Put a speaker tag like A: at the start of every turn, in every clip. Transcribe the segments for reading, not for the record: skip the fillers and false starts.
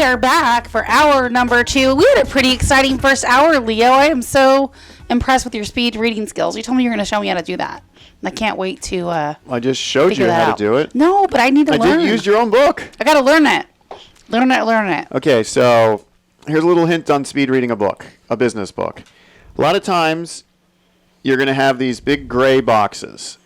A: we are back for hour number 2. We had a pretty exciting first hour, Leo. I am so impressed with your speed reading skills. You told me you were going to show me how to do that. And I can't wait to
B: I just showed you how to do it.
A: No, but I need to learn.
B: I didn't use your own book.
A: I got to learn it. Learn it.
B: Okay, so here's a little hint on speed reading a book, a business book. A lot of times you're going to have these big gray boxes.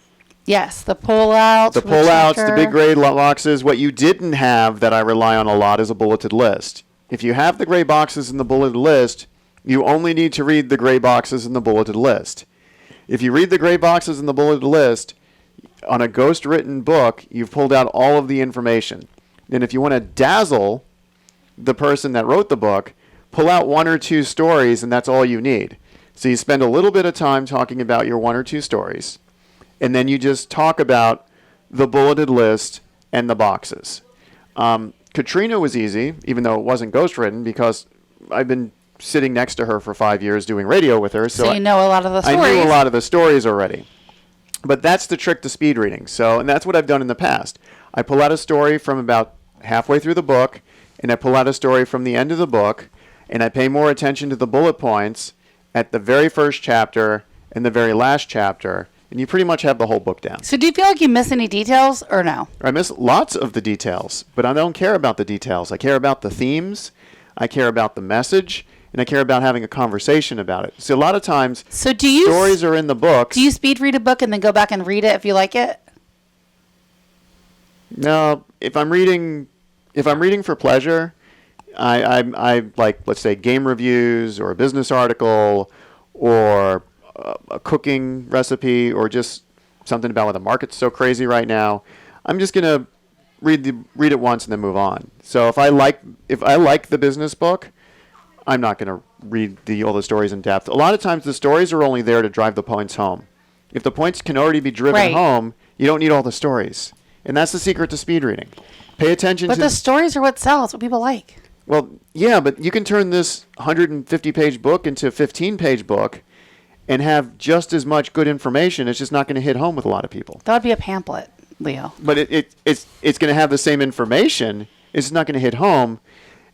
A: Yes, the pullouts.
B: The pullouts, the big gray boxes. What you didn't have that I rely on a lot is a bulleted list. If you have the gray boxes in the bulleted list, you only need to read the gray boxes in the bulleted list. If you read the gray boxes in the bulleted list, on a ghost-written book, you've pulled out all of the information. And if you want to dazzle the person that wrote the book, pull out 1 or 2 stories, and that's all you need. So you spend a little bit of time talking about your 1 or 2 stories. And then you just talk about the bulleted list and the boxes. Katrina was easy, even though it wasn't ghostwritten, because I've been sitting next to her for 5 years doing radio with her.
A: So you know a lot of the stories.
B: I knew a lot of the stories already. But that's the trick to speed reading. And that's what I've done in the past. I pull out a story from about halfway through the book, and I pull out a story from the end of the book, and I pay more attention to the bullet points at the very first chapter and the very last chapter. And you pretty much have the whole book down.
A: So do you feel like you miss any details or no?
B: I miss lots of the details, but I don't care about the details. I care about the themes, I care about the message, and I care about having a conversation about it. See, a lot of times stories are in the books.
A: Do you speed read a book and then go back and read it if you like it?
B: No, if I'm reading for pleasure, I like, let's say, game reviews or a business article or a cooking recipe or just something about why the market's so crazy right now. I'm just going to read it once and then move on. So if I like the business book, I'm not going to read all the stories in depth. A lot of times the stories are only there to drive the points home. If the points can already be driven home, you don't need all the stories. And that's the secret to speed reading. Pay attention
A: But the stories are what sells, what people like.
B: Well, yeah, but you can turn this 150-page book into a 15-page book and have just as much good information. It's just not going to hit home with a lot of people.
A: That would be a pamphlet, Leo.
B: But it's going to have the same information. It's not going to hit home.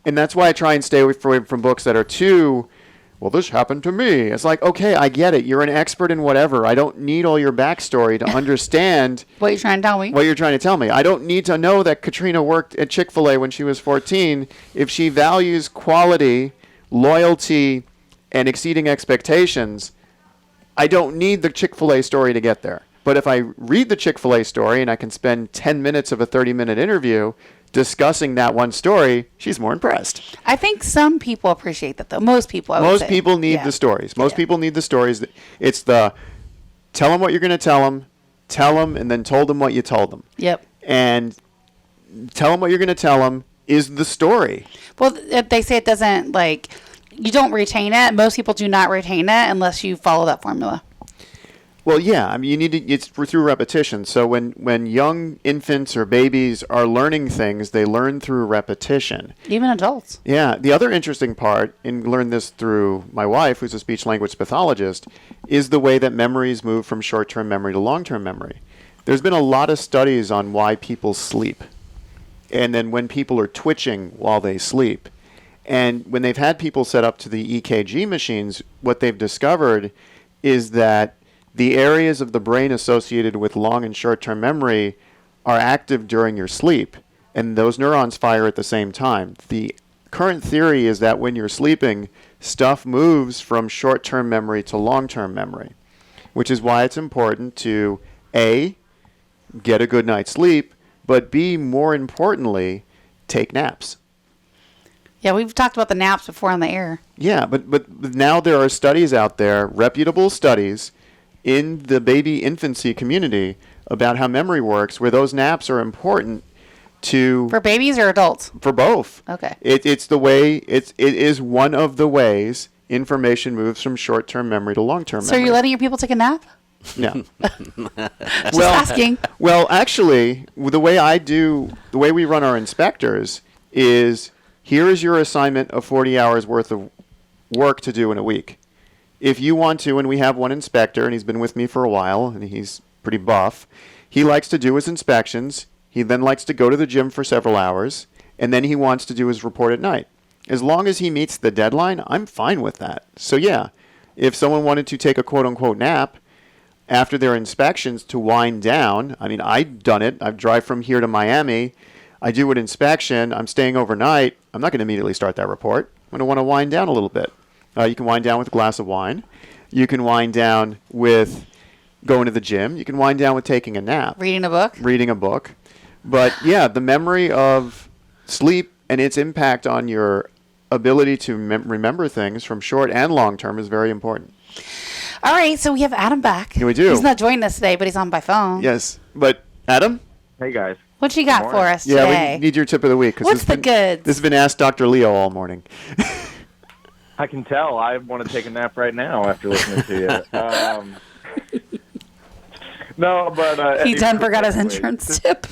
B: And that's why I try and stay away from books that are too, well, this happened to me. It's like, okay, I get it. You're an expert in whatever. I don't need all your backstory to understand
A: what you're trying to tell me.
B: What you're trying to tell me. I don't need to know that Katrina worked at Chick-fil-A when she was 14. If she values quality, loyalty, and exceeding expectations, I don't need the Chick-fil-A story to get there. But if I read the Chick-fil-A story and I can spend 10 minutes of a 30-minute interview discussing that one story, she's more impressed.
A: I think some people appreciate that, though. Most people,
B: Most people need the stories. Most people need the stories. It's the tell them what you're going to tell them, and then told them what you told them.
A: Yep.
B: And tell them what you're going to tell them is the story.
A: Well, they say it doesn't, like, you don't retain it. Most people do not retain it unless you follow that formula.
B: Well, yeah. I mean, you need to. It's through repetition. So when young infants or babies are learning things, they learn through repetition.
A: Even adults.
B: Yeah. The other interesting part, and learned this through my wife, who's a speech-language pathologist, is the way that memories move from short-term memory to long-term memory. There's been a lot of studies on why people sleep, and then when people are twitching while they sleep. And when they've had people set up to the EKG machines, what they've discovered is that the areas of the brain associated with long and short-term memory are active during your sleep, and those neurons fire at the same time. The current theory is that when you're sleeping, stuff moves from short-term memory to long-term memory, which is why it's important to, A, get a good night's sleep, but B, more importantly, take naps.
A: Yeah, we've talked about the naps before on the air.
B: Yeah, but now there are studies out there, reputable studies, in the baby infancy community about how memory works, where those naps are important to...
A: For babies or adults?
B: For both.
A: Okay.
B: It's the way, it is one of the ways information moves from short-term memory to long-term memory.
A: So are you letting your people take a nap?
B: No.
A: Just asking.
B: Well, actually, the way we run our inspectors is, here is your assignment of 40 hours worth of work to do in a week. If you want to, and we have one inspector, and he's been with me for a while, and he's pretty buff, he likes to do his inspections. He then likes to go to the gym for several hours, and then he wants to do his report at night. As long as he meets the deadline, I'm fine with that. So yeah, if someone wanted to take a quote-unquote nap after their inspections to wind down, I mean, I've done it. I drive from here to Miami. I do an inspection. I'm staying overnight. I'm not going to immediately start that report. I'm going to want to wind down a little bit. You can wind down with a glass of wine. You can wind down with going to the gym. You can wind down with taking a nap.
A: Reading a book.
B: But yeah, the memory of sleep and its impact on your ability to remember things from short and long term is very important.
A: All right, so we have Adam back.
B: Yeah, we do.
A: He's not joining us today, but he's on by phone.
B: Yes, but Adam?
C: Hey, guys.
A: What you got for us
B: Yeah,
A: today?
B: we need your tip of the week.
A: What's the goods?
B: This has been Ask Dr. Leo all morning.
C: I can tell. I want to take a nap right now after listening to you. No, but...
A: he done forgot his insurance tip.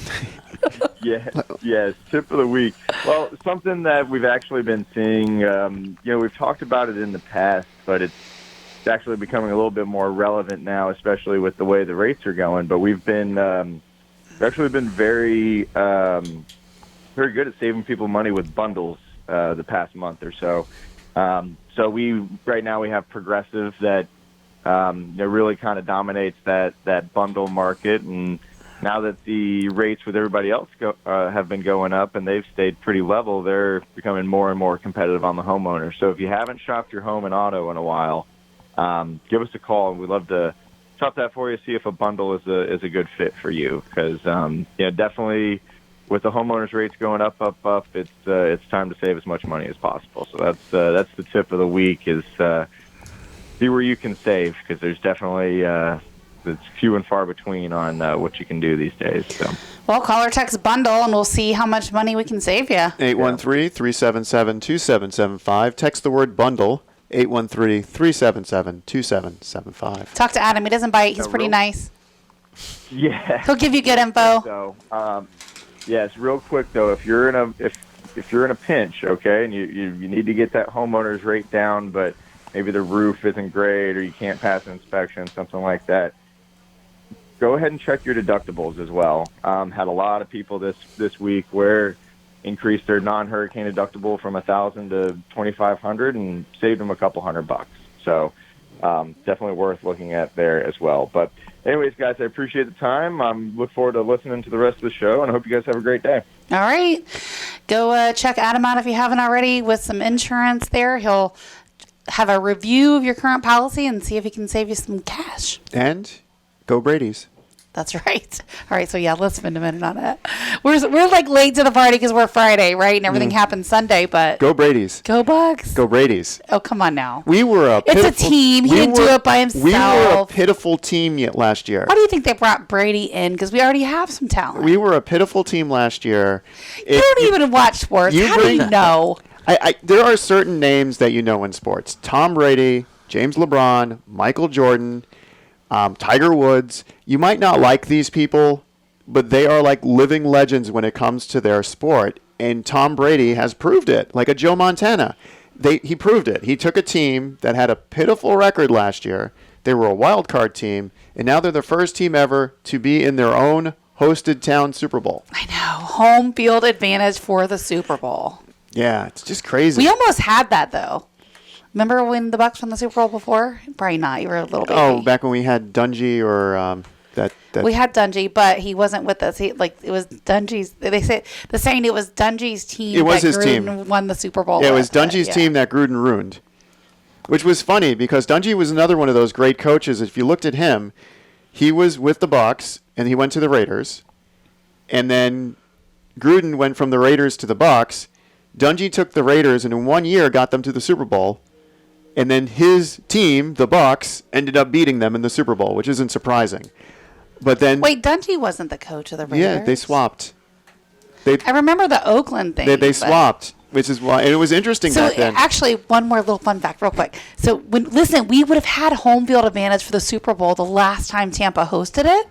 C: Yes, tip of the week. Well, something that we've actually been seeing, we've talked about it in the past, but it's actually becoming a little bit more relevant now, especially with the way the rates are going. But we've actually been very good at saving people money with bundles the past month or so. So right now we have Progressive that really kind of dominates that bundle market, and now that the rates with everybody else have been going up and they've stayed pretty level, they're becoming more and more competitive on the homeowner. So if you haven't shopped your home and auto in a while, give us a call, and we'd love to shop that for you, see if a bundle is a good fit for you. Because definitely with the homeowners rates going up, it's time to save as much money as possible. So that's the tip of the week, is see where you can save, because there's definitely it's few and far between on what you can do these days. So.
A: Well, call or text bundle, and we'll see how much money we can save you.
B: 813-377-2775. Text the word bundle. 813-377-2775.
A: Talk to Adam. He doesn't bite. He's pretty nice.
C: Yeah.
A: He'll give you good info.
C: So, yes, real quick though, if you're in a pinch, okay, and you need to get that homeowner's rate down, but maybe the roof isn't great or you can't pass an inspection, something like that, go ahead and check your deductibles as well. Had a lot of people this week where increased their non-hurricane deductible from $1,000 to $2,500 and saved them a couple $100. So definitely worth looking at there as well. But anyways, guys, I appreciate the time. Look forward to listening to the rest of the show, and I hope you guys have a great day.
A: All right. Go check Adam out if you haven't already with some insurance there. He'll have a review of your current policy and see if he can save you some cash.
B: And go Brady's.
A: That's right. All right, so yeah, let's spend a minute on it. We're like late to the party because we're Friday, right? And everything happens Sunday, but...
B: Go Brady's.
A: Go Bucks.
B: Go Brady's.
A: Oh, come on now.
B: We were
A: It's a team. He didn't do it by himself.
B: We were a pitiful team last year.
A: Why do you think they brought Brady in? Because we already have some talent.
B: We were a pitiful team last year.
A: You don't even watch sports. How do you know?
B: There are certain names that you know in sports. Tom Brady, James LeBron, Michael Jordan, Tiger Woods. You might not like these people, but they are like living legends when it comes to their sport. And Tom Brady has proved it, like a Joe Montana. He proved it. He took a team that had a pitiful record last year. They were a wild card team, and now they're the first team ever to be in their own hosted town Super Bowl.
A: I know. Home field advantage for the Super Bowl.
B: Yeah, it's just crazy.
A: We almost had that, though. Remember when the Bucks won the Super Bowl before? Probably not. You were a little baby.
B: Oh, back when we had Dungy or that.
A: We had Dungy, but he wasn't with us. It was Dungy's. They say the saying it was Dungy's team.
B: It was
A: that
B: his
A: Gruden
B: team.
A: Won the Super Bowl.
B: Yeah, it was Dungy's team that Gruden ruined, which was funny because Dungy was another one of those great coaches. If you looked at him, he was with the Bucks and he went to the Raiders, and then Gruden went from the Raiders to the Bucks. Dungy took the Raiders and in 1 year got them to the Super Bowl. And then his team, the Bucks, ended up beating them in the Super Bowl, which isn't surprising. But then
A: wait, Dungy wasn't the coach of the Raiders.
B: Yeah, they swapped.
A: I remember the Oakland thing.
B: They swapped, which is why, and it was interesting back then.
A: Actually, one more little fun fact, real quick. So we would have had home field advantage for the Super Bowl the last time Tampa hosted it,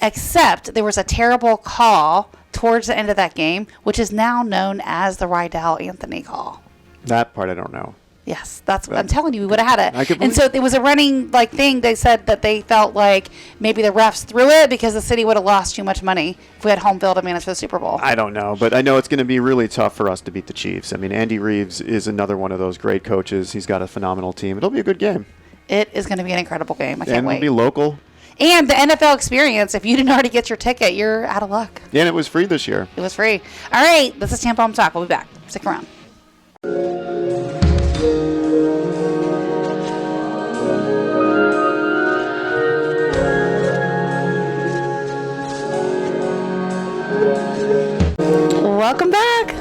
A: except there was a terrible call towards the end of that game, which is now known as the Rydell Anthony call.
B: That part I don't know.
A: Yes, that's what I'm telling you. We would have had
B: I
A: it.
B: could
A: And so it was a running thing. They said that they felt like maybe the refs threw it because the city would have lost too much money if we had home field advantage for the Super Bowl.
B: I don't know, but I know it's going to be really tough for us to beat the Chiefs. I mean, Andy Reeves is another one of those great coaches. He's got a phenomenal team. It'll be a good game.
A: It is going to be an incredible game. I can't
B: And
A: wait.
B: it'll be local.
A: And the NFL experience, if you didn't already get your ticket, you're out of luck.
B: Yeah, and it was free this year.
A: It was free. All right, this is Tampa Home Talk. We'll be back. Stick around. Welcome back.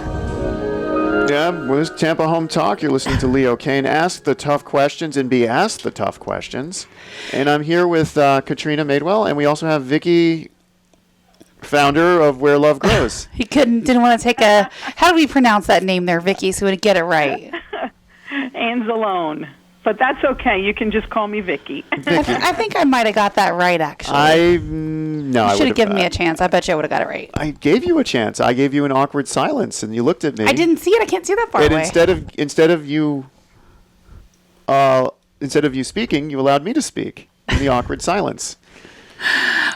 B: Yeah, well, this is Tampa Home Talk. You're listening to Leo Kane ask the tough questions and be asked the tough questions. And I'm here with Katrina Madewell, and we also have Vicky, founder of Where Love Grows.
A: He didn't want to take a. How do we pronounce that name there, Vicky, so we would get it right?
D: Anzalone. But that's okay. You can just call me Vicky.
A: I think I might have got that right, actually.
B: No,
A: You should have given me a chance. I bet you I would have got it right.
B: I gave you a chance. I gave you an awkward silence, and you looked at me.
A: I didn't see it. I can't see that far
B: And
A: away.
B: instead of you speaking, you allowed me to speak in the awkward silence.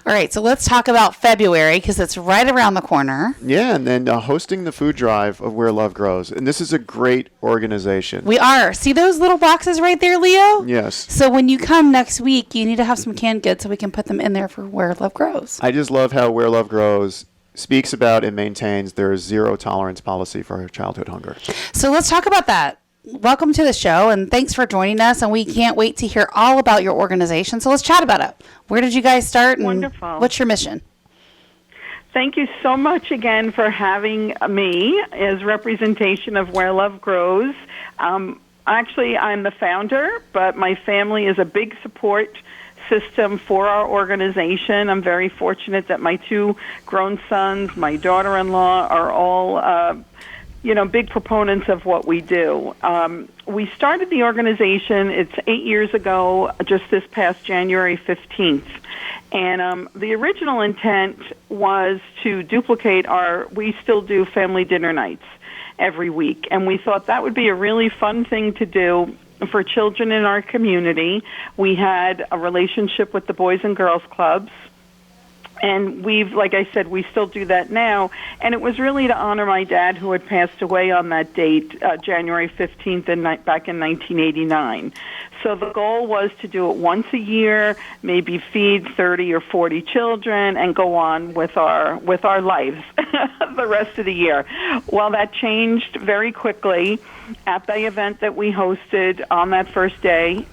A: All right, so let's talk about February because it's right around the corner.
B: Yeah, and then hosting the food drive of Where Love Grows. And this is a great organization.
A: We are. See those little boxes right there, Leo?
B: Yes.
A: So when you come next week, you need to have some canned goods so we can put them in there for Where Love Grows.
B: I just love how Where Love Grows speaks about and maintains their zero tolerance policy for childhood hunger.
A: So let's talk about that. Welcome to the show, and thanks for joining us, and we can't wait to hear all about your organization. So let's chat about it. Where did you guys start, and
D: Wonderful.
A: what's your mission?
D: Thank you so much again for having me as representation of Where Love Grows. Actually, I'm the founder, but my family is a big support system for our organization. I'm very fortunate that my two grown sons, my daughter-in-law, are all big proponents of what we do. We started the organization, it's 8 years ago, just this past January 15th. And the original intent was to duplicate we still do family dinner nights every week. And we thought that would be a really fun thing to do for children in our community. We had a relationship with the Boys and Girls Clubs. And like I said, we still do that now. And it was really to honor my dad, who had passed away on that date, January 15th, back in 1989. So the goal was to do it once a year, maybe feed 30 or 40 children, and go on with our lives the rest of the year. Well, that changed very quickly. At the event that we hosted on that first day,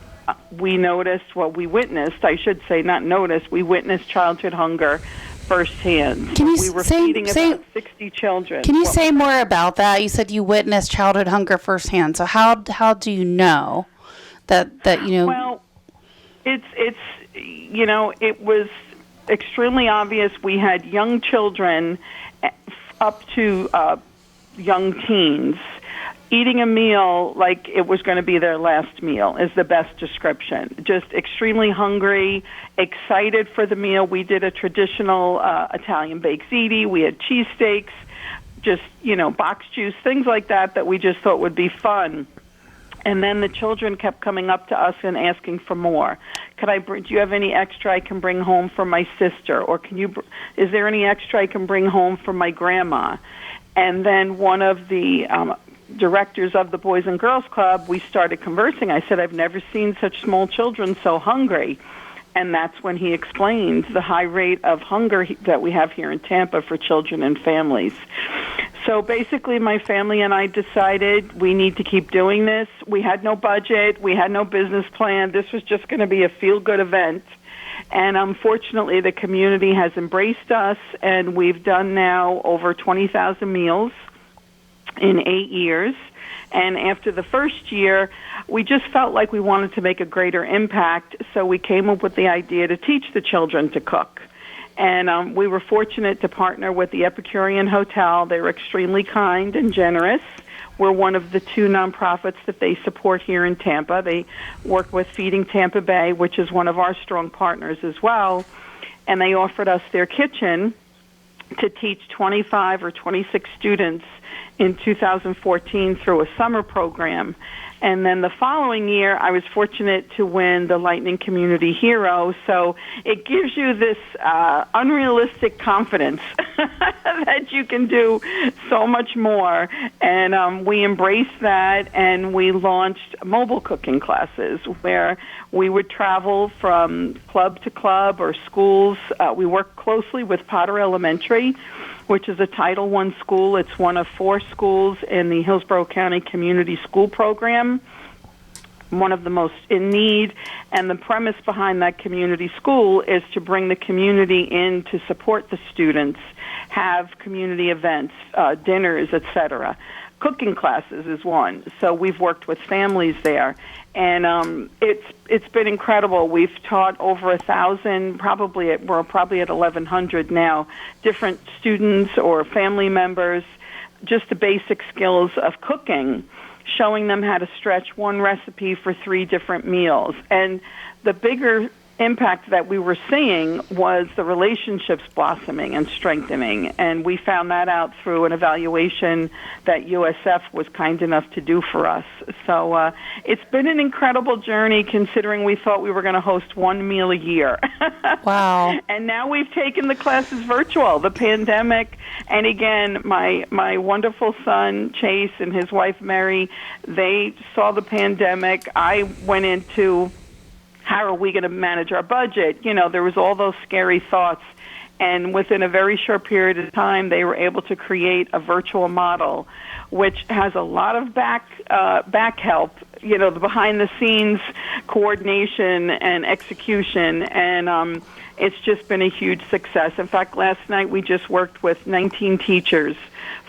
D: we witnessed childhood hunger firsthand. We were feeding about 60 children.
A: Can you say more about that? You said you witnessed childhood hunger firsthand. So how do you know that
D: Well, it was extremely obvious. We had young children up to young teens eating a meal like it was going to be their last meal is the best description. Just extremely hungry, excited for the meal. We did a traditional Italian baked ziti. We had cheesesteaks, just, box juice, things like that we just thought would be fun. And then the children kept coming up to us and asking for more. Do you have any extra I can bring home for my sister? Or is there any extra I can bring home for my grandma? And then one of the directors of the Boys and Girls Club, we started conversing. I said, I've never seen such small children so hungry. And that's when he explained the high rate of hunger that we have here in Tampa for children and families. So basically, my family and I decided we need to keep doing this. We had no budget. We had no business plan. This was just going to be a feel-good event. And unfortunately, the community has embraced us, and we've done now over 20,000 meals in 8 years. And after the first year, we just felt like we wanted to make a greater impact, so we came up with the idea to teach the children to cook. And we were fortunate to partner with the Epicurean Hotel. They were extremely kind and generous. We're one of the two nonprofits that they support here in Tampa. They work with Feeding Tampa Bay, which is one of our strong partners as well. And they offered us their kitchen to teach 25 or 26 students in 2014 through a summer program. And then the following year, I was fortunate to win the Lightning Community Hero. So it gives you this unrealistic confidence that you can do so much more. And we embraced that, and we launched mobile cooking classes where we would travel from club to club or schools. We work closely with Potter Elementary, which is a Title I school. It's one of 4 schools in the Hillsborough County Community School Program, one of the most in need. And the premise behind that community school is to bring the community in to support the students, have community events, dinners, etc. Cooking classes is one. So we've worked with families there, and it's been incredible. We've taught over 1,000, we're probably at 1,100 now, different students or family members, just the basic skills of cooking, showing them how to stretch one recipe for 3 different meals. And the bigger impact that we were seeing was the relationships blossoming and strengthening, and we found that out through an evaluation that USF was kind enough to do for us. So it's been an incredible journey, considering we thought we were going to host 1 meal a year.
A: Wow.
D: And now we've taken the classes virtual, the pandemic, and again, my wonderful son Chase and his wife Mary, they saw the pandemic. I went into, how are we going to manage our budget? You know, there was all those scary thoughts. And within a very short period of time, they were able to create a virtual model, which has a lot of back help, you know, the behind-the-scenes coordination and execution. And it's just been a huge success. In fact, last night we just worked with 19 teachers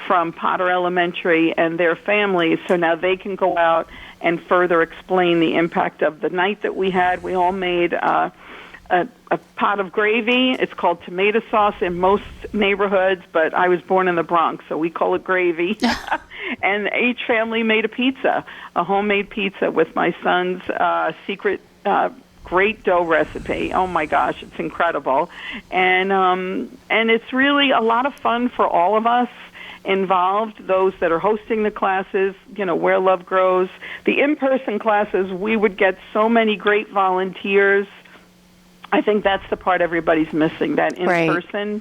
D: from Potter Elementary and their families, so now they can go out and further explain the impact of the night that we had. We all made a pot of gravy. It's called tomato sauce in most neighborhoods, but I was born in the Bronx, so we call it gravy. And each family made a pizza, a homemade pizza with my son's secret great dough recipe. Oh my gosh, it's incredible. And it's really a lot of fun for all of us involved, those that are hosting the classes, you know, Where Love Grows. The in-person classes, we would get so many great volunteers. I think that's the part everybody's missing, that in-person,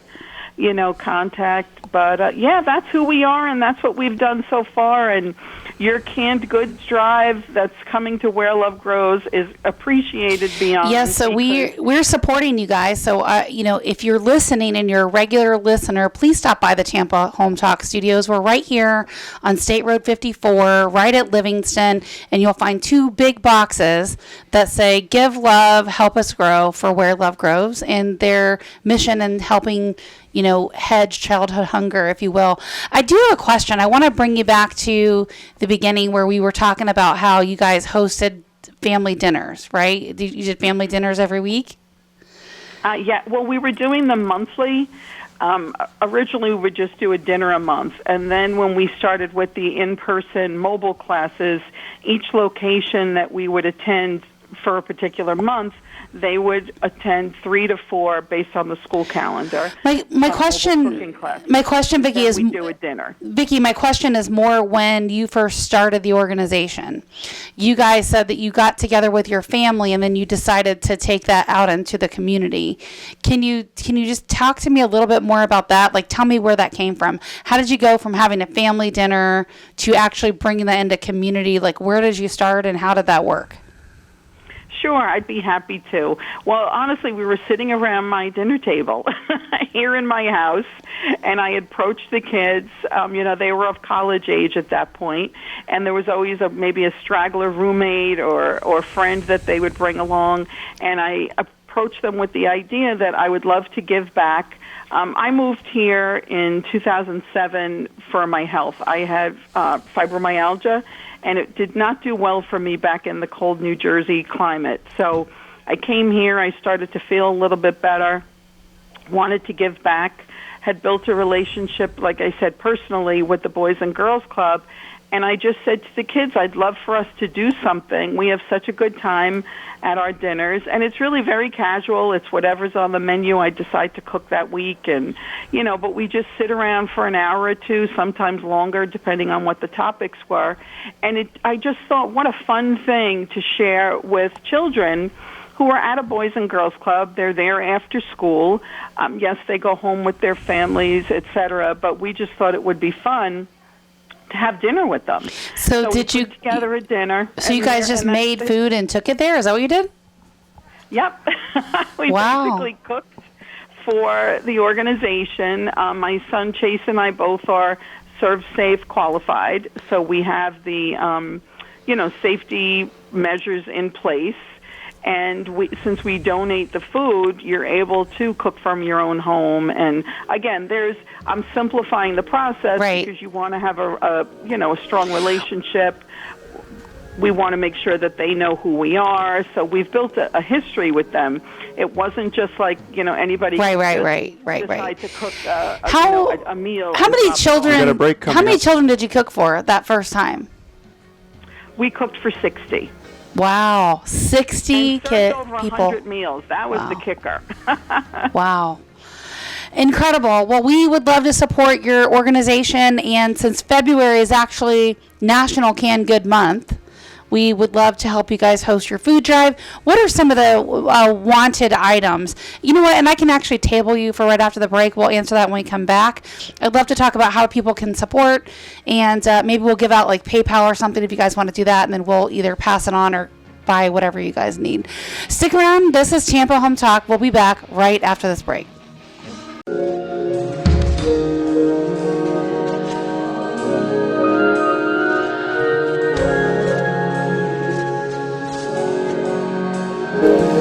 D: you know, contact. But, yeah, that's who we are, and that's what we've done so far. And your canned goods drive that's coming to Where Love Grows is appreciated beyond.
A: Yes, so we're supporting you guys. So, you know, if you're listening and you're a regular listener, please stop by the Tampa Home Talk Studios. We're right here on State Road 54, right at Livingston, and you'll find 2 big boxes that say Give Love, Help Us Grow for Where Love Grows, and their mission in helping, you know, hedge childhood hunger, if you will. I do have a question. I want to bring you back to the beginning where we were talking about how you guys hosted family dinners, right? You did family dinners every week?
D: Yeah, well, we were doing them monthly. Originally, we would just do a dinner a month. And then when we started with the in-person mobile classes, each location that we would attend for a particular month, they would attend 3 to 4 based on the school calendar.
A: My question, Vicki, is
D: we do a dinner.
A: Vicki, my question is more when you first started the organization. You guys said that you got together with your family and then you decided to take that out into the community. Can you just talk to me a little bit more about that? Like, tell me where that came from. How did you go from having a family dinner to actually bringing that into community? Like, where did you start and how did that work?
D: Sure, I'd be happy to. Well, honestly, we were sitting around my dinner table here in my house, and I approached the kids. You know, they were of college age at that point, and there was always maybe a straggler roommate or friend that they would bring along, and I approached them with the idea that I would love to give back. I moved here in 2007 for my health. I had fibromyalgia, and it did not do well for me back in the cold New Jersey climate. So I came here, I started to feel a little bit better, wanted to give back, had built a relationship, like I said, personally with the Boys and Girls Club. And I just said to the kids, I'd love for us to do something. We have such a good time at our dinners, and it's really very casual. It's whatever's on the menu I decide to cook that week, and but we just sit around for an hour or two, sometimes longer, depending on what the topics were. And I just thought, what a fun thing to share with children who are at a Boys and Girls Club. They're there after school. Yes, they go home with their families, etc. But we just thought it would be fun to have dinner with them.
A: So did
D: we
A: you
D: put together a dinner?
A: So you guys just made food and took it there? Is that what you did?
D: Yep. We basically cooked for the organization. My son Chase and I both are Serve Safe qualified, so we have the safety measures in place. And since we donate the food, you're able to cook from your own home. And again, I'm simplifying the process because you want to have a strong relationship. We want to make sure that they know who we are. So we've built a history with them. It wasn't just like anybody decide to cook a meal.
A: How many children? How many
B: up.
A: children did you cook for that first time?
D: We cooked for 60.
A: Wow, 60
D: over
A: people.
D: 100 meals. That was the kicker.
A: Wow. Incredible. Well, we would love to support your organization, and since February is actually National Canned Good Month, we would love to help you guys host your food drive. What are some of the wanted items? You know what? And I can actually table you for right after the break. We'll answer that when we come back. I'd love to talk about how people can support, and maybe we'll give out like PayPal or something if you guys want to do that, and then we'll either pass it on or buy whatever you guys need. Stick around. This is Tampa Home Talk. We'll be back right after this break.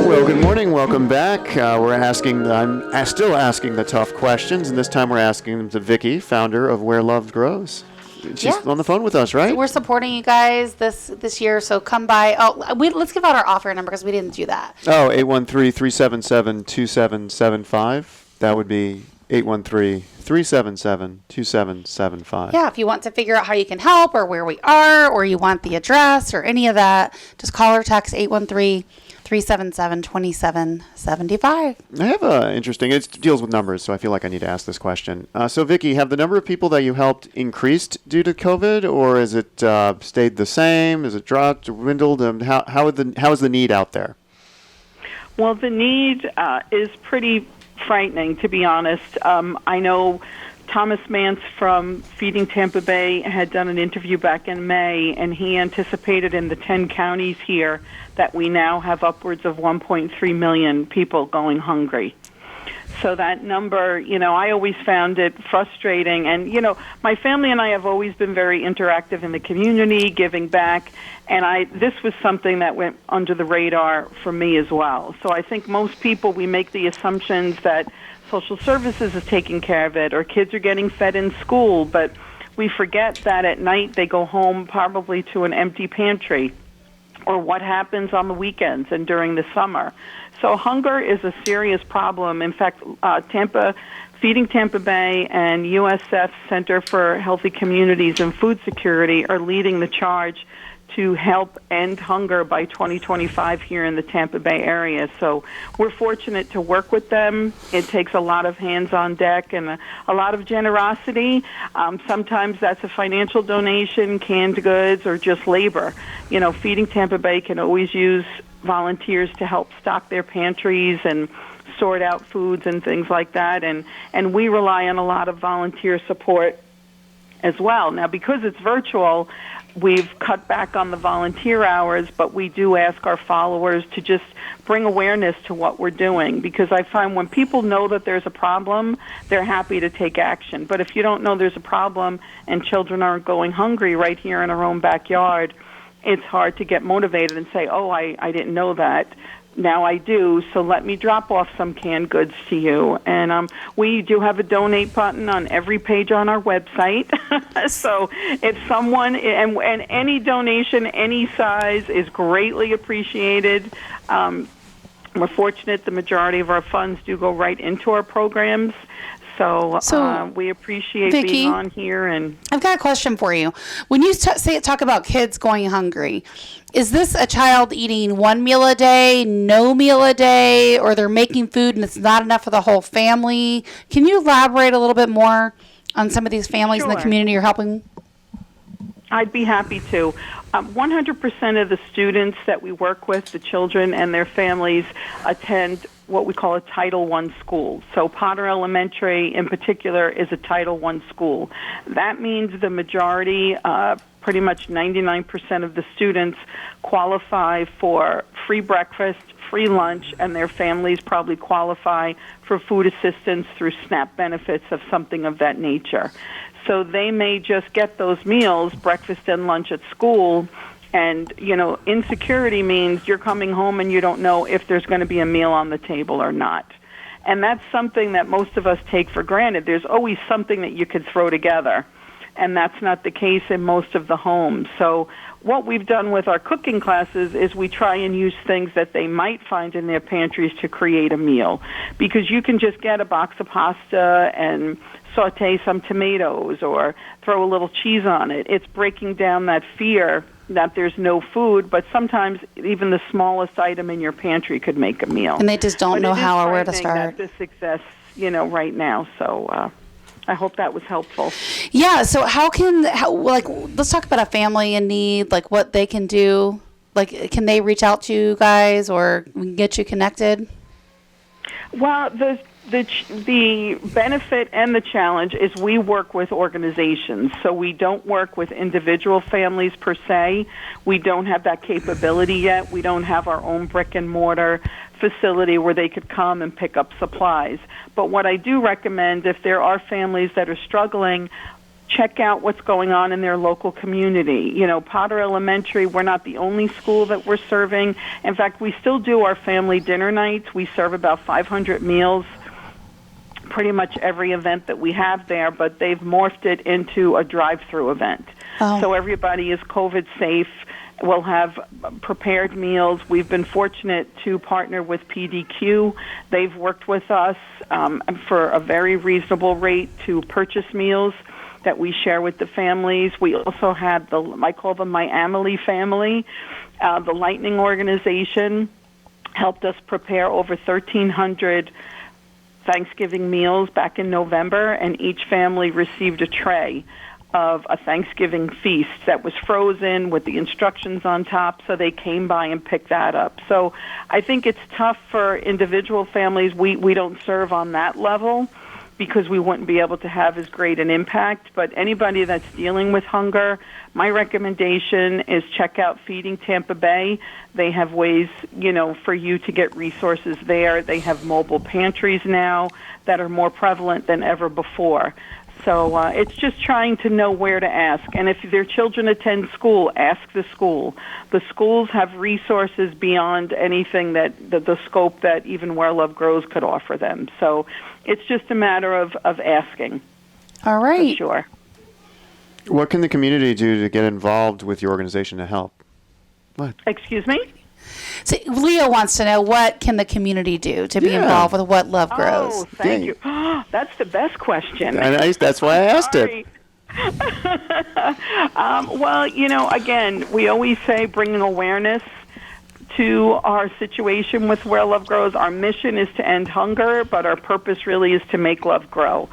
B: Well, good morning. Welcome back. I'm still asking the tough questions, and this time we're asking them to Vicki, founder of Where Love Grows. She's on the phone with us, right?
A: So we're supporting you guys this year, so come by. Let's give out our offer number because we didn't do that.
B: 813-377-2775. That would be 813-377-2775.
A: Yeah, if you want to figure out how you can help or where we are or you want the address or any of that, just call or text 813-377-2775.
B: I have it deals with numbers, so I feel like I need to ask this question. So, Vicki, have the number of people that you helped increased due to COVID, or has it stayed the same? Has it dropped, dwindled? How is the need out there?
D: Well, the need is pretty frightening, to be honest. I know Thomas Mance from Feeding Tampa Bay had done an interview back in May, and he anticipated in the 10 counties here that we now have upwards of 1.3 million people going hungry. So that number, I always found it frustrating. And, my family and I have always been very interactive in the community, giving back. And this was something that went under the radar for me as well. So I think most people, we make the assumptions that social services is taking care of it or kids are getting fed in school. But we forget that at night they go home probably to an empty pantry, or what happens on the weekends and during the summer. So hunger is a serious problem. In fact, Feeding Tampa Bay and USF Center for Healthy Communities and Food Security are leading the charge to help end hunger by 2025 here in the Tampa Bay area. So we're fortunate to work with them. It takes a lot of hands on deck and a lot of generosity. Sometimes that's a financial donation, canned goods, or just labor. Feeding Tampa Bay can always use volunteers to help stock their pantries and sort out foods and things like that. And we rely on a lot of volunteer support as well. Now, because it's virtual, we've cut back on the volunteer hours, but we do ask our followers to just bring awareness to what we're doing, because I find when people know that there's a problem, they're happy to take action. But if you don't know there's a problem and children aren't going hungry right here in our own backyard, it's hard to get motivated and say, oh, I didn't know that. Now I do, so let me drop off some canned goods to you. And we do have a donate button on every page on our website. So if someone, and any donation, any size is greatly appreciated. We're fortunate the majority of our funds do go right into our programs. So we appreciate
A: Vicki,
D: being on here. And
A: I've got a question for you. When you talk about kids going hungry, is this a child eating one meal a day, no meal a day, or they're making food and it's not enough for the whole family? Can you elaborate a little bit more on some of these families in the
D: Sure.
A: community you're helping?
D: I'd be happy to. 100% of the students that we work with, the children and their families, attend what we call a Title I school. So Potter Elementary, in particular, is a Title I school. That means the majority, pretty much 99% of the students, qualify for free breakfast, free lunch, and their families probably qualify for food assistance through SNAP benefits of something of that nature. So they may just get those meals, breakfast and lunch at school, and, insecurity means you're coming home and you don't know if there's going to be a meal on the table or not. And that's something that most of us take for granted. There's always something that you could throw together, and that's not the case in most of the homes. So what we've done with our cooking classes is we try and use things that they might find in their pantries to create a meal, because you can just get a box of pasta and saute some tomatoes or throw a little cheese on it. It's breaking down that fear that there's no food, but sometimes even the smallest item in your pantry could make a meal.
A: And they just don't know how or where to
D: That
A: start.
D: this exists, right now. So I hope that was helpful.
A: Yeah. So let's talk about a family in need, like what they can do. Like, can they reach out to you guys or we can get you connected?
D: Well, the benefit and the challenge is we work with organizations, so we don't work with individual families per se. We don't have that capability yet. We don't have our own brick and mortar facility where they could come and pick up supplies. But what I do recommend, if there are families that are struggling, check out what's going on in their local community. Potter Elementary, we're not the only school that we're serving. In fact, we still do our family dinner nights. We serve about 500 meals pretty much every event that we have there, but they've morphed it into a drive-through event.
A: Oh.
D: So everybody is COVID safe. We'll have prepared meals. We've been fortunate to partner with PDQ. They've worked with us for a very reasonable rate to purchase meals that we share with the families. We also had I call them my Amelie family. The Lightning organization helped us prepare over 1,300 Thanksgiving meals back in November, and each family received a tray of a Thanksgiving feast that was frozen with the instructions on top, so they came by and picked that up. So I think it's tough for individual families. We don't serve on that level because we wouldn't be able to have as great an impact, but anybody that's dealing with hunger, my recommendation is check out Feeding Tampa Bay. They have ways, for you to get resources there. They have mobile pantries now that are more prevalent than ever before. So it's just trying to know where to ask. And if their children attend school, ask the school. The schools have resources beyond anything that the scope that even Where Love Grows could offer them. So it's just a matter of asking.
A: All right.
D: For sure.
B: What can the community do to get involved with your organization to help? What?
D: Excuse me?
A: So Leo wants to know, what can the community do to be involved with What Love Grows?
D: Oh, thank you. That's the best question.
B: That's why I asked it.
D: Well, again, we always say bringing awareness to our situation with Where Love Grows. Our mission is to end hunger, but our purpose really is to make love grow.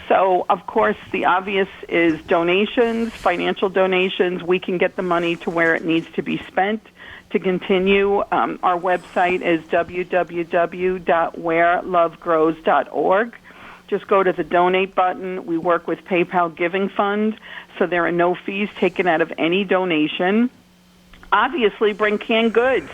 D: So, of course, the obvious is donations, financial donations. We can get the money to where it needs to be spent to continue. Our website is www.wherelovegrows.org. Just go to the donate button. We work with PayPal Giving Fund, so there are no fees taken out of any donation. Obviously, bring canned goods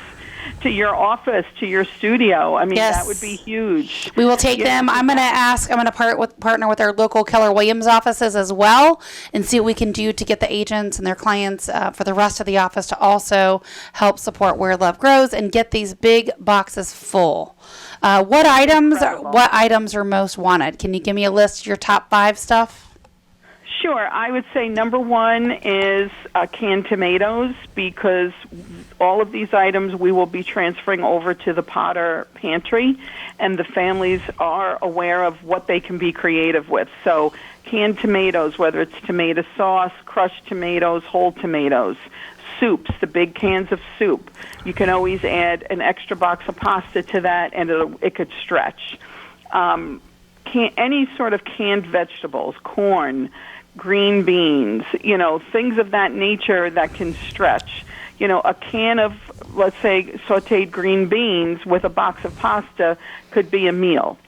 D: to your office, to your studio. I mean,
A: Yes.
D: that would be huge.
A: We will take them. I'm going to partner with our local Keller Williams offices as well and see what we can do to get the agents and their clients for the rest of the office to also help support Where Love Grows and get these big boxes full. What items are most wanted? Can you give me a list of your top 5 stuff?
D: Sure. I would say number one is canned tomatoes, because all of these items we will be transferring over to the Potter pantry, and the families are aware of what they can be creative with. So canned tomatoes, whether it's tomato sauce, crushed tomatoes, whole tomatoes, soups, the big cans of soup. You can always add an extra box of pasta to that, and it could stretch. Any sort of canned vegetables, corn, green beans, things of that nature that can stretch. A can of, let's say, sautéed green beans with a box of pasta could be a meal.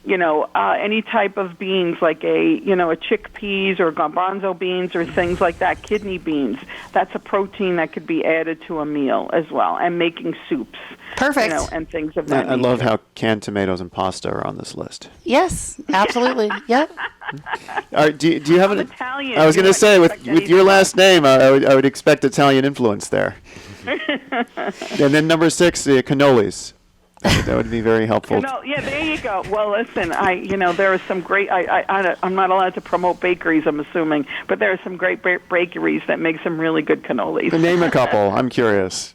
D: Any type of beans like a chickpeas or garbanzo beans or things like that, kidney beans, that's a protein that could be added to a meal as well, and making soups.
A: Perfect.
D: And things of that
B: I
D: nature.
B: love how canned tomatoes and pasta are on this list.
A: Yes, absolutely. Yep.
B: All right, do you have an
D: Italian.
B: I was going to say, with your last name, I would expect Italian influence there. And then number 6, the cannolis. That would be very helpful.
D: Yeah, there you go. Well, listen, there are some great. I'm not allowed to promote bakeries, I'm assuming, but there are some great bakeries that make some really good cannolis.
B: Name a couple. I'm curious.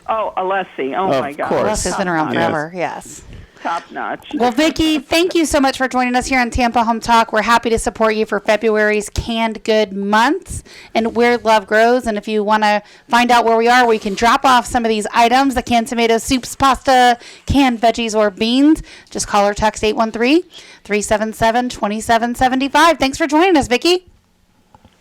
D: Oh, Alessi. Oh, my God.
B: Of course.
A: Alessi's been around
B: Yes.
A: forever. Yes.
D: Top notch.
A: Well, Vicki, thank you so much for joining us here on Tampa Home Talk. We're happy to support you for February's Canned Good Month and Where Love Grows. And if you want to find out where we are, we can drop off some of these items, the canned tomatoes, soups, pasta, canned veggies, or beans. Just call or text 813-377-2775. Thanks for joining us, Vicki.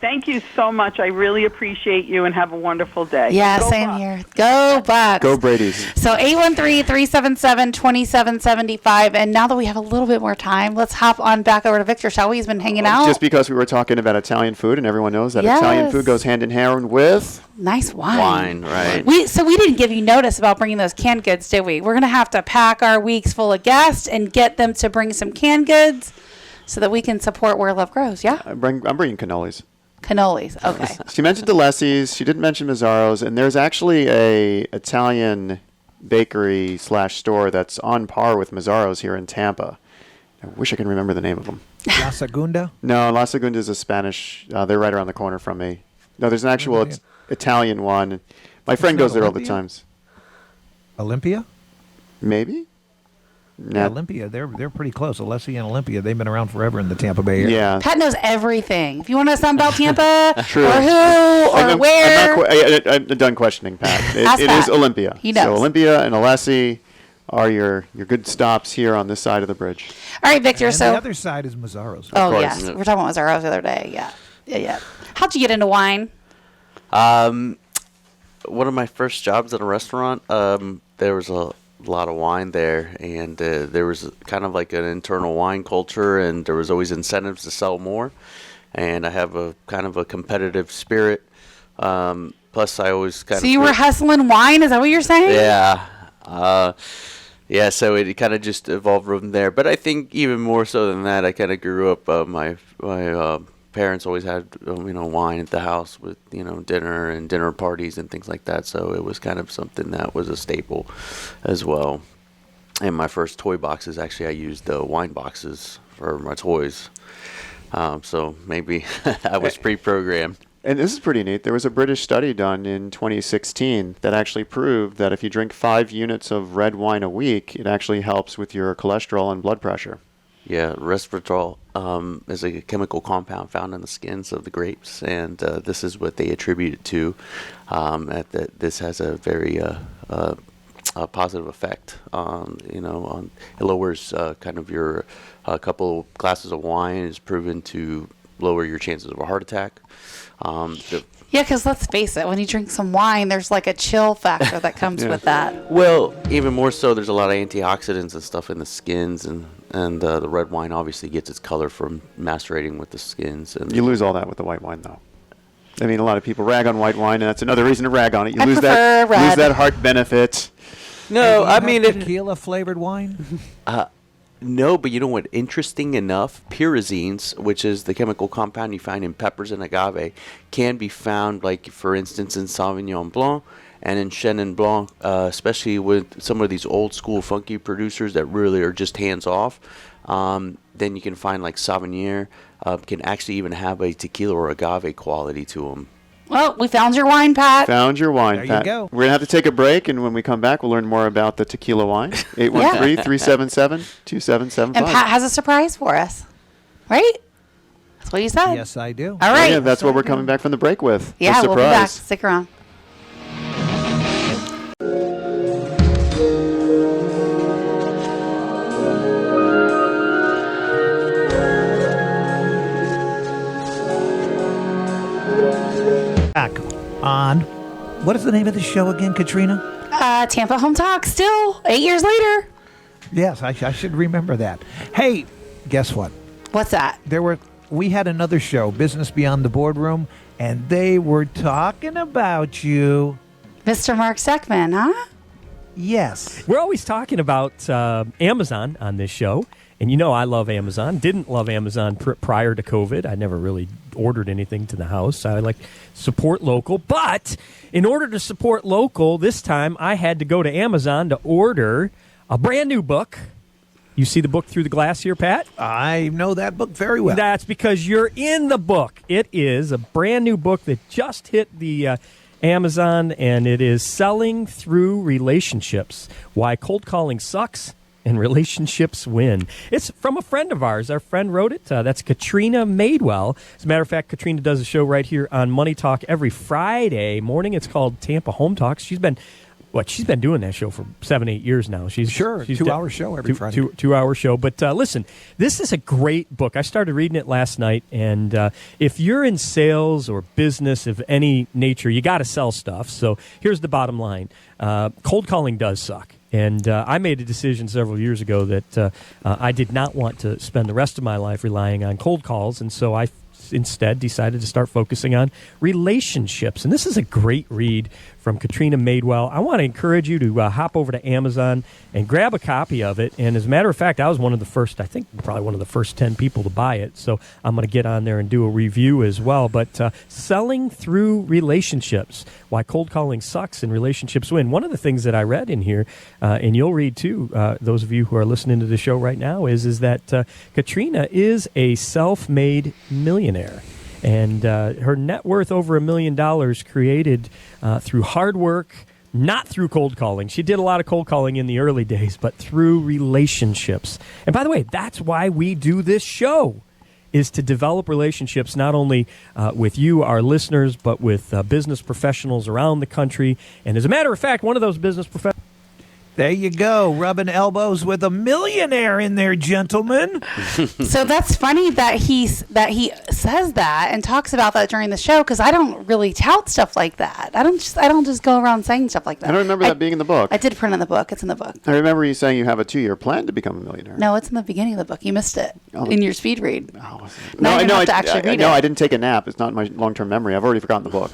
D: Thank you so much. I really appreciate you, and have a wonderful day.
A: Yeah,
D: Go
A: same
D: Bucks.
A: here. Go Bucks.
B: Go Brady's.
A: So 813-377-2775. And now that we have a little bit more time, let's hop on back over to Victor, shall we? He's been hanging out.
B: Just because we were talking about Italian food, and everyone knows that
A: Yes.
B: Italian food goes hand in hand with...
A: Nice wine.
E: Wine, right.
A: So we didn't give you notice about bringing those canned goods, did we? We're going to have to pack our weeks full of guests and get them to bring some canned goods so that we can support Where Love Grows, yeah?
B: I'm bringing cannolis.
A: Cannolis, okay.
B: She mentioned Alessi's. She didn't mention Mazzaro's. And there's actually a Italian bakery / store that's on par with Mazzaro's here in Tampa. I wish I could remember the name of them.
F: La Segunda?
B: No, La Segunda is a Spanish. They're right around the corner from me. No, there's an actual Italian one. My friend goes there all the
F: Olympia?
B: times.
F: Olympia?
B: Maybe?
F: Yeah, Olympia. They're pretty close. Alessi and Olympia. They've been around forever in the Tampa Bay area.
B: Yeah.
A: Pat knows everything. If you want to know something about Tampa
B: True.
A: or who or where.
B: I'm done questioning, Pat.
A: Ask
B: It
A: Pat.
B: is Olympia.
A: He knows.
B: So Olympia and Alessi are your good stops here on this side of the bridge.
A: All right, Victor.
F: And
A: so,
F: the other side is Mazzaro's.
A: oh,
B: course.
A: yes. We're talking about Mazzaro's the other day. Yeah. How'd you get into wine?
E: One of my first jobs at a restaurant, there was a lot of wine there, and there was kind of like an internal wine culture, and there was always incentives to sell more. And I have a kind of a competitive spirit. Plus, I always kind of...
A: So you were hustling wine? Is that what you're saying?
E: Yeah. Yeah, so it kind of just evolved from there. But I think even more so than that, I kind of grew up, my parents always had, wine at the house with, dinner and dinner parties and things like that. So it was kind of something that was a staple as well. And my first toy boxes, actually, I used the wine boxes for my toys. So maybe I was pre-programmed.
B: And this is pretty neat. There was a British study done in 2016 that actually proved that if you drink 5 units of red wine a week, it actually helps with your cholesterol and blood pressure.
E: Yeah, resveratrol is a chemical compound found in the skins of the grapes, and this is what they attribute it to. This has a very positive effect. It lowers kind of your couple glasses of wine is proven to lower your chances of a heart attack.
A: Yeah, because let's face it, when you drink some wine, there's like a chill factor that comes with that.
E: Well, even more so, there's a lot of antioxidants and stuff in the skins, and the red wine obviously gets its color from macerating with the skins. And
B: You lose all that with the white wine, though. I mean, a lot of people rag on white wine, and that's another reason to rag on it. You
A: I
B: lose
A: prefer red.
B: lose that heart benefit.
E: no, I
F: Do you
E: mean
F: have
E: it.
F: tequila flavored wine.
E: No, but you know what? Interesting enough, pyrazines, which is the chemical compound you find in peppers and agave, can be found, like, for instance, in Sauvignon Blanc and in Chenin Blanc, especially with some of these old school funky producers that really are just hands off. then you can find like Sauvignon can actually even have a tequila or agave quality to them.
A: Well, we found your wine, Pat.
B: Found your wine,
F: There you
B: Pat.
F: go.
B: We're going to have to take a break, and when we come back, we'll learn more about the tequila wine. 813-377-2775.
A: And Pat has a surprise for us. Right? That's what you said.
F: Yes, I do.
A: All right.
B: Yeah, that's what we're coming back from the break with.
A: Yeah,
B: the
A: we'll be back.
B: surprise.
A: Stick around.
F: Back on. What is the name of the show again, Katrina?
A: Tampa Home Talk, still 8 years later.
F: Yes, I should remember that. Hey, guess what?
A: What's that?
F: We had another show, Business Beyond the Boardroom, and they were talking about you.
A: Mr. Mark Seckman, huh?
F: Yes.
G: We're always talking about Amazon on this show. And you know I love Amazon. Didn't love Amazon prior to COVID. I never really ordered anything to the house. I like support local. But in order to support local, this time I had to go to Amazon to order a brand new book. You see the book Through the Glass here, Pat?
F: I know that book very well.
G: That's because you're in the book. It is a brand new book that just hit the Amazon, and it is Selling Through Relationships, Why Cold Calling Sucks and Relationships Win. It's from a friend of ours. Our friend wrote it. That's Katrina Madewell. As a matter of fact, Katrina does a show right here on Money Talk every Friday morning. It's called Tampa Home Talks. She's been doing that show for 7-8 years now. She's
F: 2-hour show every Friday.
G: 2-hour show. But listen, this is a great book. I started reading it last night, and if you're in sales or business of any nature, you got to sell stuff. So here's the bottom line. Cold calling does suck. And I made a decision several years ago that I did not want to spend the rest of my life relying on cold calls, and so I instead decided to start focusing on relationships. And this is a great read from Katrina Madewell. I want to encourage you to hop over to Amazon and grab a copy of it. And as a matter of fact, I was one of the first, I think probably one of the first 10 people to buy it. So I'm going to get on there and do a review as well. But Selling Through Relationships, Why Cold Calling Sucks and Relationships Win. One of the things that I read in here, and you'll read too, those of you who are listening to the show right now, is that Katrina is a self-made millionaire. And her net worth over $1 million created through hard work, not through cold calling. She did a lot of cold calling in the early days, but through relationships. And by the way, that's why we do this show, is to develop relationships not only with you, our listeners, but with business professionals around the country. And as a matter of fact, one of those business professionals.
F: There you go, rubbing elbows with a millionaire in there, gentlemen.
A: So that's funny that he says that and talks about that during the show, because I don't really tout stuff like that. I don't just go around saying stuff like that.
B: I don't remember that being in the book.
A: I did print in the book. It's in the book.
B: I remember you saying you have a 2-year plan to become a millionaire.
A: No, it's in the beginning of the book. You missed it in your speed read.
B: Oh,
A: Now you have to actually read
B: no,
A: it.
B: I didn't take a nap. It's not in my long-term memory. I've already forgotten the book.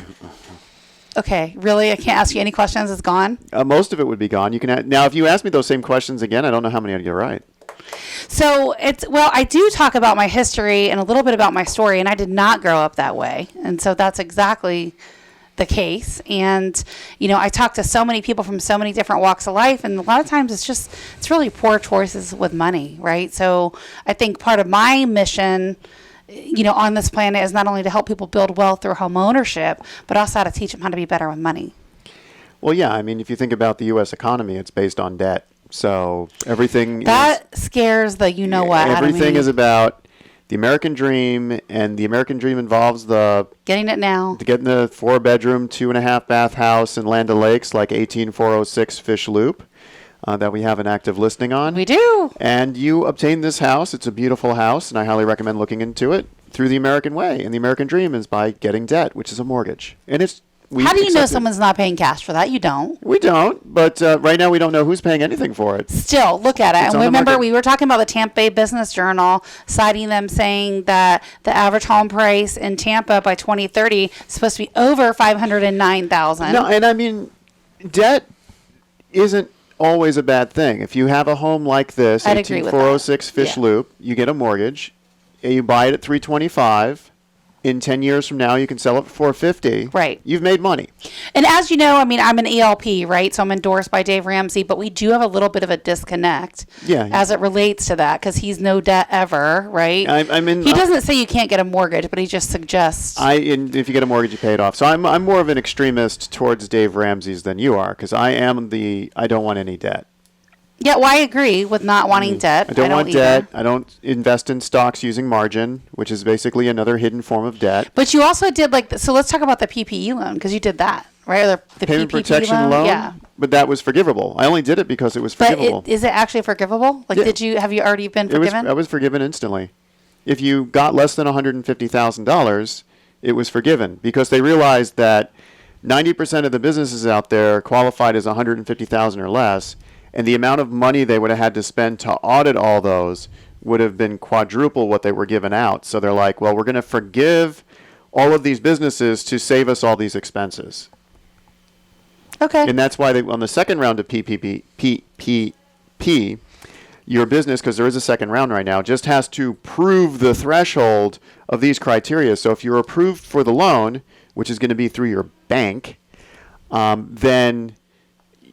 A: Okay, really? I can't ask you any questions? It's gone?
B: Most of it would be gone. You can now, if you ask me those same questions again, I don't know how many I'd get right.
A: So I do talk about my history and a little bit about my story, and I did not grow up that way. And so that's exactly the case. And, I talk to so many people from so many different walks of life, and a lot of times it's really poor choices with money, right? So I think part of my mission on this planet is not only to help people build wealth through home ownership, but also how to teach them how to be better with money.
B: Well, yeah. I mean, if you think about the U.S. economy, it's based on debt. So everything
A: scares the what.
B: Everything is about the American dream, and the American dream involves
A: getting it now.
B: Getting the 4-bedroom, 2.5-bath house in Land O'Lakes, like 18406 Fish Loop. That we have an active listing on.
A: We do.
B: And you obtain this house. It's a beautiful house, and I highly recommend looking into it through the American way. And the American dream is by getting debt, which is a mortgage. And
A: how do you know someone's not paying cash for that? You don't.
B: We don't, but right now we don't know who's paying anything for it.
A: Still, look at it.
B: It's
A: And
B: on the
A: remember,
B: market.
A: we were talking about the Tampa Bay Business Journal, citing them saying that the average home price in Tampa by 2030 is supposed to be over $509,000.
B: No, and I mean, debt isn't always a bad thing. If you have a home like this,
A: I'd agree with
B: 18406
A: that.
B: Fish
A: Yeah.
B: Loop, you get a mortgage, and you buy it at $325,000, in 10 years from now, you can sell it for $450.
A: Right.
B: You've made money.
A: And as you know, I mean, I'm an ELP, right? So I'm endorsed by Dave Ramsey, but we do have a little bit of a disconnect as it relates to that because he's no debt ever, right? He doesn't say you can't get a mortgage, but he just suggests.
B: If you get a mortgage, you pay it off. So I'm more of an extremist towards Dave Ramsey's than you are because I don't want any debt.
A: Yeah, well, I agree with not wanting debt.
B: I don't want debt. I don't invest in stocks using margin, which is basically another hidden form of debt.
A: But you also did so let's talk about the PPE loan because you did that, right? Or the
B: payment
A: PPP
B: protection loan?
A: Yeah.
B: But that was forgivable. I only did it because it was forgivable.
A: But is it actually forgivable? Like, have you already been forgiven?
B: I was forgiven instantly. If you got less than $150,000, it was forgiven because they realized that 90% of the businesses out there qualified as $150,000 or less. And the amount of money they would have had to spend to audit all those would have been quadruple what they were given out. So they're like, well, we're going to forgive all of these businesses to save us all these expenses.
A: Okay.
B: And that's why on the second round of PPP, your business, because there is a second round right now, just has to prove the threshold of these criteria. So if you're approved for the loan, which is going to be through your bank, then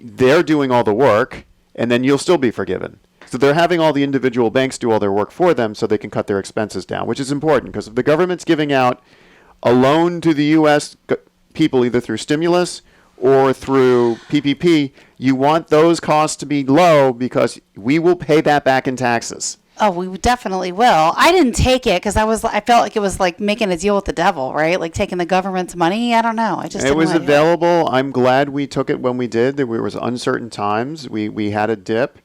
B: they're doing all the work, and then you'll still be forgiven. So they're having all the individual banks do all their work for them so they can cut their expenses down, which is important because if the government's giving out a loan to the U.S. people either through stimulus or through PPP, you want those costs to be low because we will pay that back in taxes.
A: Oh, we definitely will. I didn't take it because I felt like it was like making a deal with the devil, right? Like taking the government's money. I don't know.
B: It was available. I'm glad we took it when we did. There was uncertain times. We had a dip.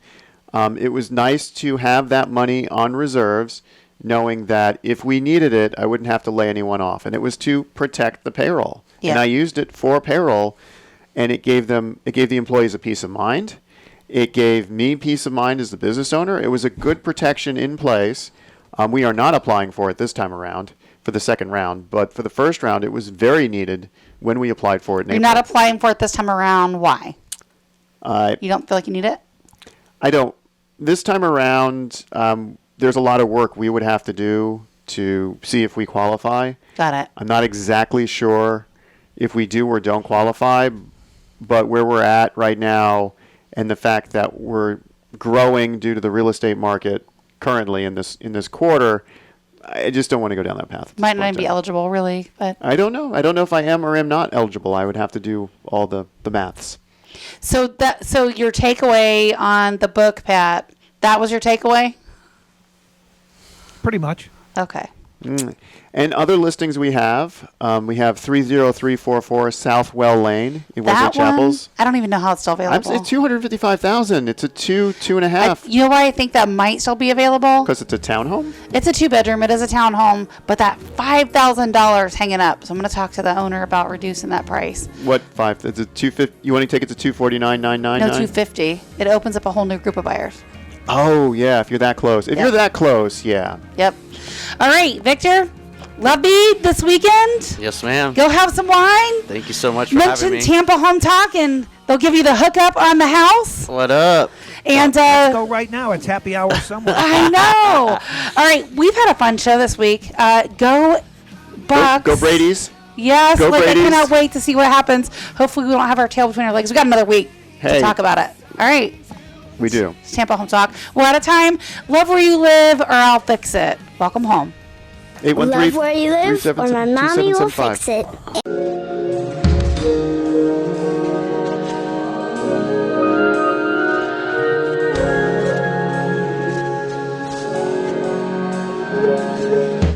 B: It was nice to have that money on reserves, knowing that if we needed it, I wouldn't have to lay anyone off. And it was to protect the payroll. Yeah. And I used it for payroll, and it gave the employees a peace of mind. It gave me peace of mind as the business owner. It was a good protection in place. We are not applying for it this time around for the second round, but for the first round, it was very needed when we applied for it in April.
A: You're not applying for it this time around. Why? You don't feel like you need it?
B: I don't. This time around, there's a lot of work we would have to do to see if we qualify.
A: Got it.
B: I'm not exactly sure if we do or don't qualify, but where we're at right now and the fact that we're growing due to the real estate market currently in this quarter, I just don't want to go down that path.
A: Might not be eligible, really. But
B: I don't know. I don't know if I am or am not eligible. I would have to do all the maths.
A: So your takeaway on the book, Pat, that was your takeaway?
F: Pretty much.
A: Okay.
B: And other listings we have 30344 Southwell Lane in Wesley
A: That
B: Chapels.
A: I don't even know how it's still available.
B: It's $255,000. It's a two and a half.
A: You know why I think that might still be available?
B: Because it's a townhome?
A: It's a 2-bedroom. It is a townhome, but that $5,000 hanging up. So I'm going to talk to the owner about reducing that price.
B: What $5,000? It's a $250,000. You want to take it to $249,999?
A: No, $250,000. It opens up a whole new group of buyers.
B: Oh yeah, if you're that close. If you're that close, yeah.
A: Yep. All right, Victor. Love Bead this weekend.
E: Yes, ma'am.
A: Go have some wine.
E: Thank you so much for having me.
A: Mention Tampa Home Talk, and they'll give you the hookup on the house.
E: What up?
A: And
F: let's go right now. It's happy hour somewhere.
A: I know. All right, we've had a fun show this week. Go Bucks.
B: Go Brady's.
A: Yes,
B: Go Brady's.
A: I cannot wait to see what happens. Hopefully, we don't have our tail between our legs. We got another week to talk about it. All right.
B: We do.
A: It's Tampa Home Talk. We're out of time. Love where you live, or I'll fix it. Welcome home.
B: 813
H: Love where you live, or my mommy will fix it.